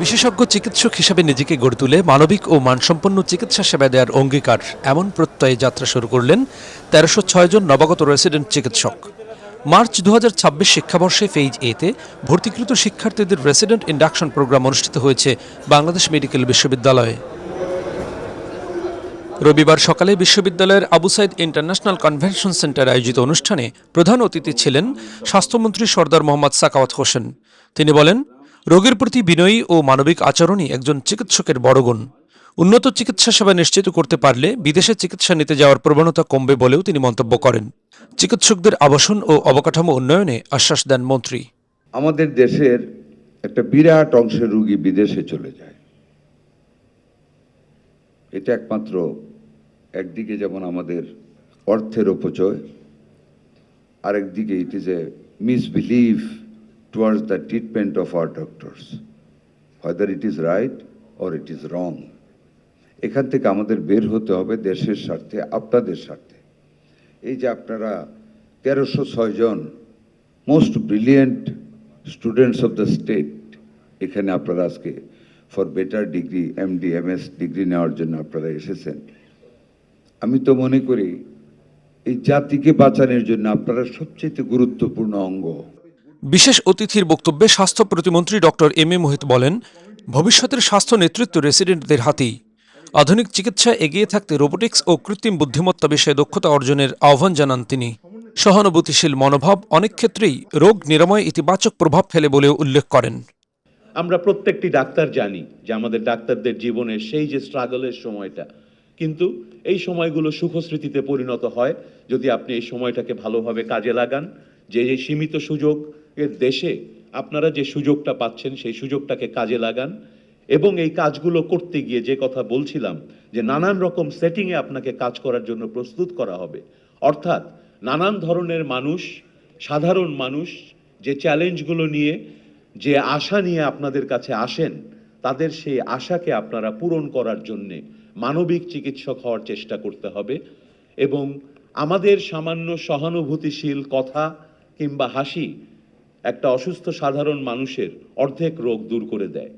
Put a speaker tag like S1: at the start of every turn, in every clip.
S1: বিশেষজ্ঞ চিকিৎসক হিসেবে নিজেকে গড়ে তুলে মানবিক ও মানসম্পন্ন চিকিৎসা সেবা দেওয়ার অঙ্গীকার এমন প্রত্যয়ে যাত্রা শুরু করলেন ১৩০৬ জন নবাগত রেসিডেন্ট চিকিৎসক। মার্চ ২০২৬ শিক্ষাবর্ষে ফেজ এতে ভর্তিকৃত শিক্ষার্থীদের রেসিডেন্ট ইন্ডাকশন প্রোগ্রাম অনুষ্ঠিত হয়েছে বাংলাদেশ মেডিকেল বিশ্ববিদ্যালয়ে। রবিবার সকালে বিশ্ববিদ্যালয়ের আবু সাইদ ইন্টারন্যাশনাল কনভেনশন সেন্টারে আয়োজিত অনুষ্ঠানে প্রধান অতিথি ছিলেন স্বাস্থ্যমন্ত্রী সরদার মোহাম্মদ সাখাওয়াত হোসেন। তিনি বলেন, রোগীর প্রতি বিনয়ী ও মানবিক আচরণই একজন চিকিৎসকের বড় গুণ। উন্নত চিকিৎসা সেবা নিশ্চিত করতে পারলে বিদেশে চিকিৎসা নিতে যাওয়ার প্রবণতা কমবে বলেও তিনি মন্তব্য করেন। চিকিৎসকদের আবাসন ও অবকাঠামো উন্নয়নে আশ্বাস দেন মন্ত্রী।
S2: আমাদের দেশের একটা বিরাট অংশের রোগী বিদেশে চলে যায়। এটা একমাত্র একদিকে যেমন আমাদের অর্থের অপচয়, আরেকদিকে it is a misbelief towards the treatment of our doctors, whether it is right or it is wrong. এখান থেকে আমাদের বের হতে হবে দেশের স্বার্থে, আপনাদের স্বার্থে। এই যে আপনারা ১৩০৬ জন most brilliant students of the state এখানে আপনারা আজকে for better degree MD MS degree নেওয়ার জন্য আপনারা এসেছেন। আমি তো মনে করি এই জাতিকে বাঁচানোর জন্য আপনারা সবচেয়ে গুরুত্বপূর্ণ অঙ্গ।
S1: বিশেষ অতিথির বক্তব্যে স্বাস্থ্য প্রতিমন্ত্রী ডক্টর এম এ মোহিত বলেন, ভবিষ্যতের স্বাস্থ্য নেতৃত্ব রেসিডেন্টদের হাতেই। আধুনিক চিকিৎসায় এগিয়ে থাকতে রোবোটিক্স ও কৃত্রিম বুদ্ধিমত্তা বিষয়ে দক্ষতা অর্জনের আহ্বান জানান তিনি। সহানুভূতিশীল মনোভাব অনেক ক্ষেত্রেই রোগ নিরাময়ে ইতিবাচক প্রভাব ফেলে বলেও উল্লেখ করেন।
S3: আমরা প্রত্যেকটি ডাক্তার জানি যে আমাদের ডাক্তারদের জীবনের সেই যে স্ট্রাগলের সময়টা, কিন্তু এই সময়গুলো সুখস্মৃতিতে পরিণত হয় যদি আপনি এই সময়টাকে ভালোভাবে কাজে লাগান। যে সীমিত সুযোগের দেশে আপনারা যে সুযোগটা পাচ্ছেন সেই সুযোগটাকে কাজে লাগান এবং এই কাজগুলো করতে গিয়ে যে কথা বলছিলাম যে নানান রকম সেটিংয়ে আপনাকে কাজ করার জন্য প্রস্তুত করা হবে। অর্থাৎ নানান ধরনের মানুষ, সাধারণ মানুষ যে চ্যালেঞ্জগুলো নিয়ে, যে আশা নিয়ে আপনাদের কাছে আসেন, তাদের সেই আশাকে আপনারা পূরণ করার জন্যে মানবিক চিকিৎসক হওয়ার চেষ্টা করতে হবে এবং আমাদের সামান্য সহানুভূতিশীল কথা কিংবা হাসি একটা অসুস্থ সাধারণ মানুষের অর্ধেক রোগ দূর করে দেয়।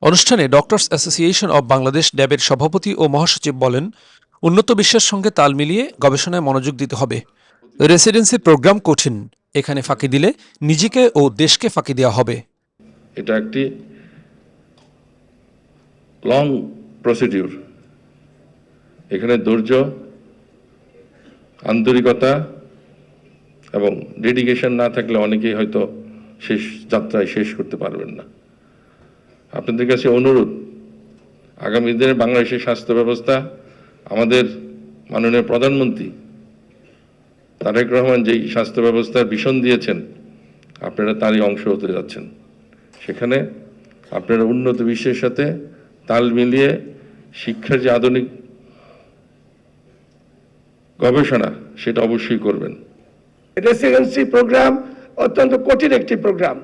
S1: অনুষ্ঠানে ডক্টরস অ্যাসোসিয়েশন অব বাংলাদেশ ড্যাবের সভাপতি ও মহাসচিব বলেন, উন্নত বিশ্বের সঙ্গে তাল মিলিয়ে গবেষণায় মনোযোগ দিতে হবে। রেসিডেন্সি প্রোগ্রাম কঠিন, এখানে ফাঁকি দিলে নিজেকে ও দেশকে ফাঁকি দেওয়া হবে।
S4: এটা একটি লং প্রসিডিউর। এখানে ধৈর্য, আন্তরিকতা এবং ডেডিকেশন না থাকলে অনেকেই হয়তো শেষ যাত্রায় শেষ করতে পারবেন না। আপনাদের কাছে অনুরোধ, আগামী দিনে বাংলাদেশের স্বাস্থ্য ব্যবস্থা আমাদের মাননীয় প্রধানমন্ত্রী তারেক রহমান যেই স্বাস্থ্য ব্যবস্থার ভিশন দিয়েছেন, আপনারা তারই অংশ হতে যাচ্ছেন। সেখানে আপনারা উন্নত বিশ্বের সাথে তাল মিলিয়ে শিক্ষার যে আধুনিক গবেষণা সেটা অবশ্যই করবেন।
S5: রেসিডেন্সি প্রোগ্রাম অত্যন্ত কঠিন একটি প্রোগ্রাম।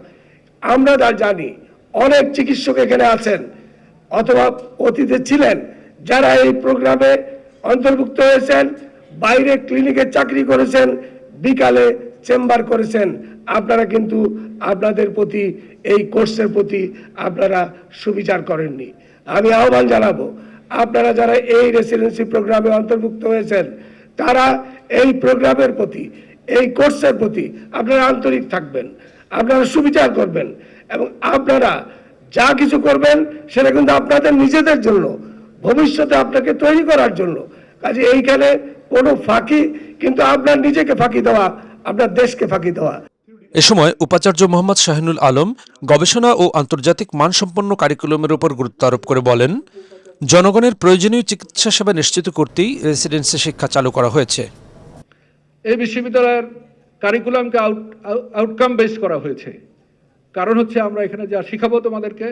S5: আমরা জানি অনেক চিকিৎসক এখানে আছেন অথবা অতীতে ছিলেন যারা এই প্রোগ্রামে অন্তর্ভুক্ত হয়েছেন, বাইরে ক্লিনিকে চাকরি করেছেন, বিকালে চেম্বার করেছেন। আপনারা কিন্তু আপনাদের প্রতি এই কোর্সের প্রতি আপনারা সুবিচার করেননি। আমি আহ্বান জানাবো, আপনারা যারা এই রেসিডেন্সি প্রোগ্রামে অন্তর্ভুক্ত হয়েছেন তারা এই প্রোগ্রামের প্রতি, এই কোর্সের প্রতি আপনারা আন্তরিক থাকবেন, আপনারা সুবিচার করবেন এবং আপনারা যা কিছু করবেন সেটা কিন্তু আপনাদের নিজেদের জন্য, ভবিষ্যতে আপনাকে তৈরি করার জন্য। কাজে এইখানে কোনো ফাঁকি কিন্তু আপনার নিজেকে ফাঁকি দেওয়া, আপনার দেশকে ফাঁকি দেওয়া।
S1: এ সময় উপাচার্য মোহাম্মদ শাহিনুল আলম গবেষণা ও আন্তর্জাতিক মানসম্পন্ন কারিকুলামের উপর গুরুত্ব আরোপ করে বলেন, জনগণের প্রয়োজনীয় চিকিৎসা সেবা নিশ্চিত করতেই রেসিডেন্সি শিক্ষা চালু করা হয়েছে।
S6: এই বিশ্ববিদ্যালয়ের কারিকুলামকে আউটকাম বেস করা হয়েছে। কারণ হচ্ছে আমরা এখানে যা শিখাবো তোমাদেরকে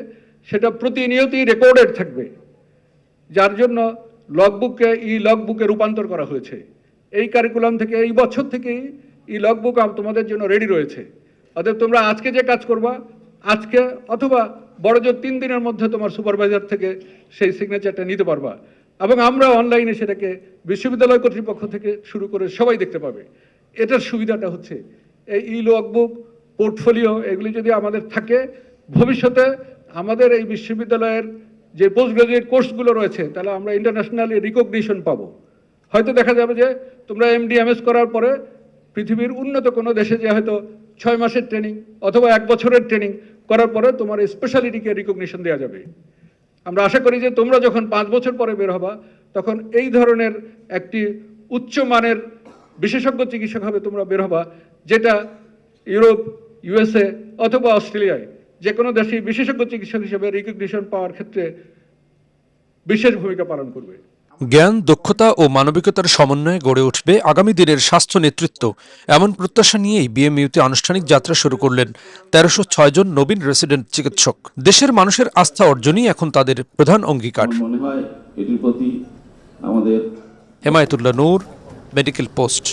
S6: সেটা প্রতিনিয়তই রেকর্ডেড থাকবে, যার জন্য লগবুককে লগবুকে রূপান্তর করা হয়েছে। এই কারিকুলাম থেকে এই বছর থেকেই লগবুক তোমাদের জন্য রেডি রয়েছে। অতএব তোমরা আজকে যে কাজ করবা, আজকে অথবা বড় জোর 3 দিনের মধ্যে তোমার সুপারভাইজার থেকে সেই সিগনেচারটা নিতে পারবা এবং আমরা অনলাইনে সেটাকে বিশ্ববিদ্যালয় কর্তৃপক্ষ থেকে শুরু করে সবাই দেখতে পাবে। এটার সুবিধাটা হচ্ছে এই লগবুক, পোর্টফোলিও এগুলি যদি আমাদের থাকে, ভবিষ্যতে আমাদের এই বিশ্ববিদ্যালয়ের যে পোস্ট গ্রাজুয়েট কোর্সগুলো রয়েছে তাহলে আমরা ইন্টারন্যাশনালি রিকগনিশন পাবো। হয়তো দেখা যাবে যে তোমরা MD/MS করার পরে পৃথিবীর উন্নত কোনো দেশে যে হয়তো 6 মাসের ট্রেনিং অথবা 1 বছরের ট্রেনিং করার পরে তোমার স্পেশালিটিকে রিকগনিশন দেওয়া যাবে। আমরা আশা করি যে তোমরা যখন 5 বছর পরে বের হবা তখন এই ধরনের একটি উচ্চমানের বিশেষজ্ঞ চিকিৎসক হবে তোমরা বের হবা, যেটা ইউরোপ, USA অথবা অস্ট্রেলিয়ায় যে কোনো দেশে বিশেষজ্ঞ চিকিৎসক হিসেবে রিকগনিশন পাওয়ার ক্ষেত্রে বিশেষ ভূমিকা পালন করবে।
S1: জ্ঞান, দক্ষতা ও মানবিকতার সমন্বয়ে গড়ে উঠবে আগামী দিনের স্বাস্থ্য নেতৃত্ব, এমন প্রত্যাশা নিয়েই বিএমইউতে আনুষ্ঠানিক যাত্রা শুরু করলেন 1306 জন নবীন রেসিডেন্ট চিকিৎসক। দেশের মানুষের আস্থা অর্জনই এখন তাদের প্রধান অঙ্গীকার।
S7: মনে হয় এটির প্রতি আমাদের
S1: হেমায়েতুল্লাহ নূর, মেডিকেল পোস্ট।